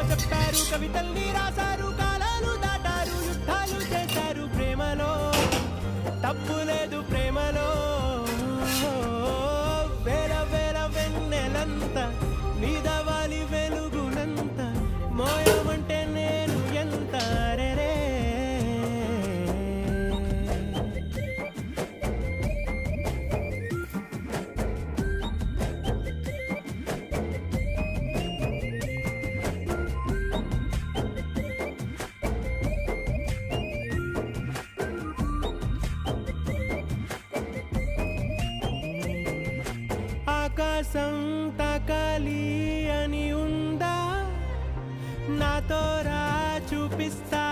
చెప్పారు, కవితల్ని రాశారు, కాలాలు దాటారు, యుద్ధాలు చేశారు ప్రేమలో, తప్పు లేదు ప్రేమలో. వేల వేల వెన్నెలంత నీదవాలి వెలుగునంత, మోయమంటే నేను ఎంత రే. ఆకాశం తాకాలి అని ఉందా, నాతో రా చూపిస్తా